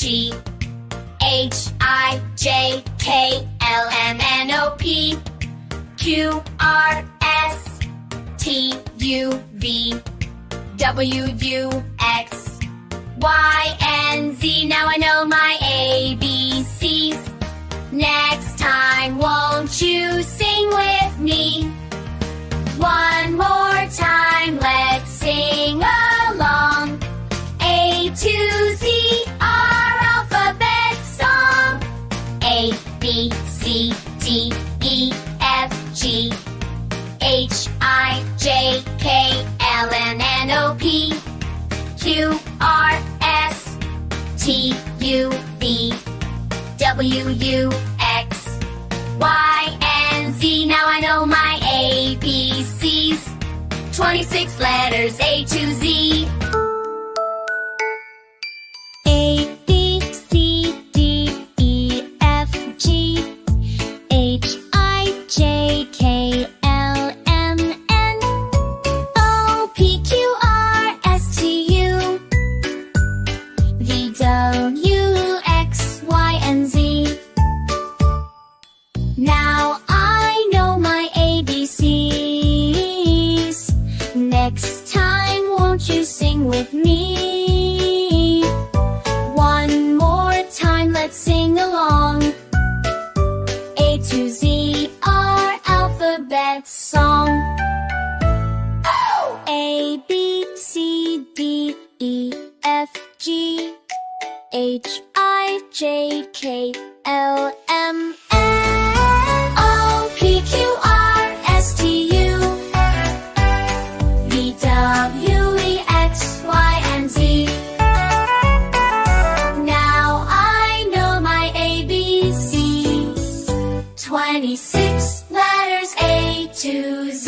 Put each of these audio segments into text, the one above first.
G H I J K L M N O P Q R S T U V W U X Y and Z. Now I know my ABCs. Next time, won't you sing with me? One more time, let's sing along. A to Z, our alphabet song. A, B, C, D, E, F, G H, I, J, K, L, M, N, O, P Q, R, S, T, U, V W, U, X, Y, and Z. Now I know my ABCs. 26 letters, A to Z. A, B, C, D, E, F, G H, I, J, K, L, M, N O, P, Q, R, S, T, U V, W, X, Y, and Z. Now I know my ABCs. Next time, won't you sing with me? One more time, let's sing along. A to Z, our alphabet song. A, B, C, D, E, F, G H, I, J, K, L, M, N O, P, Q, R, S, T, U V, W, E, X, Y, and Z. Now I know my ABCs. 26 letters, A to Z.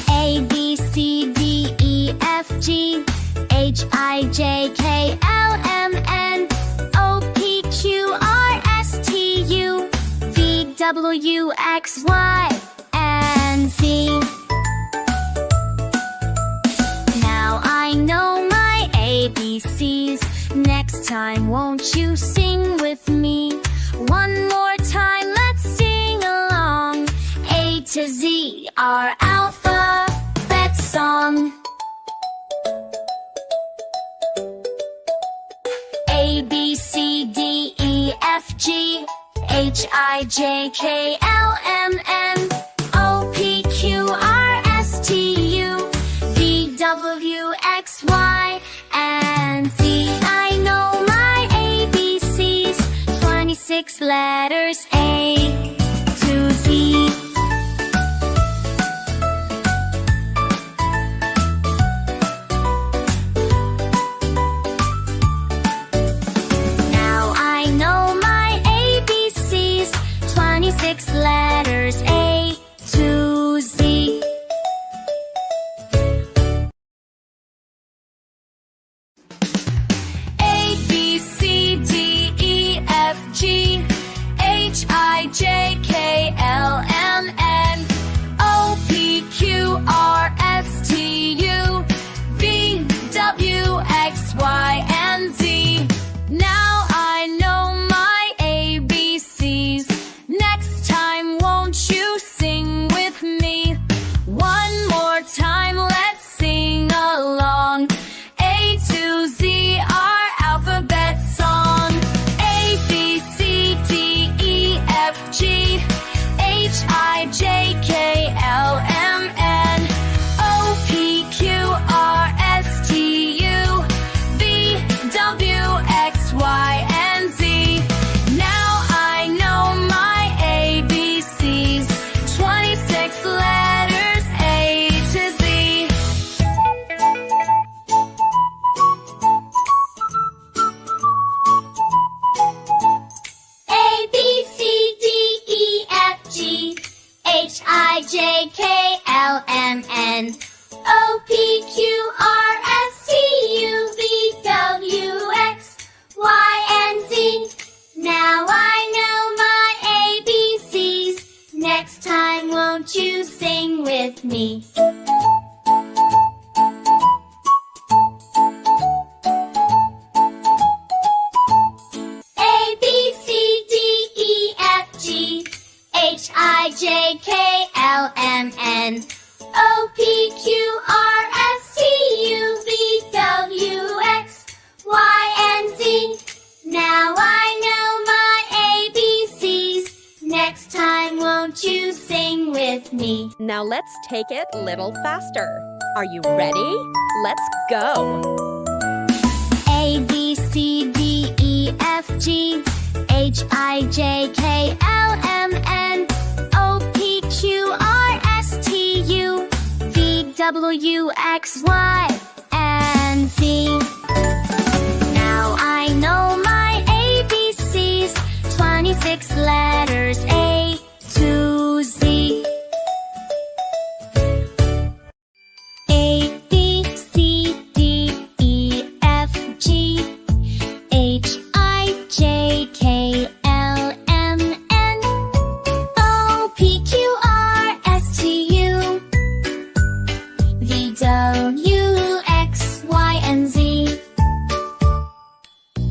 A, B, C, D, E, F, G H, I, J, K, L, M, N O, P, Q, R, S, T, U V, W, X, Y, and Z. Now I know my ABCs. Next time, won't you sing with me? One more time, let's sing along. A to Z, our alphabet song. A, B, C, D, E, F, G H, I, J, K, L, M, N O, P, Q, R, S, T, U V, W, X, Y, and Z. I know my ABCs. 26 letters, A to Z. Now I know my ABCs. 26 letters, A to Z. A, B, C, D, E, F, G H, I, J, K, L, M, N O, P, Q, R, S, T, U V, W, X, Y, and Z. Now I know my ABCs. Next time, won't you sing with me? One more time, let's sing along. A to Z, our alphabet song. A, B, C, D, E, F, G H, I, J, K, L, M, N O, P, Q, R, S, T, U V, W, X, Y, and Z. Now I know my ABCs. 26 letters, A to Z. A, B, C, D, E, F, G H, I, J, K, L, M, N O, P, Q, R, S, T, U V, W, X, Y, and Z. Now I know my ABCs. H-I-J-K-L-M-N O-P-Q-R-S-T-U-V-W-X-Y-and-Z. Now I know my ABCs. Next time, won't you sing with me? Now let's take it a little faster. Are you ready? Let's go. A, B, C, D, E, F, G, H, I, J, K, L, M, N, O, P, Q, R, S, T, U, V, W, X, Y, and Z. Now I know my ABCs, 26 letters A to Z. A, B, C, D, E, F, G, H, I, J, K, L, M, N, O, P, Q, R, S, T, U, V, W, X, Y, and Z.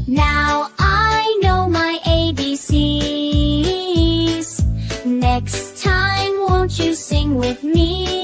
Now I know my ABCs. Next time, won't you sing with me?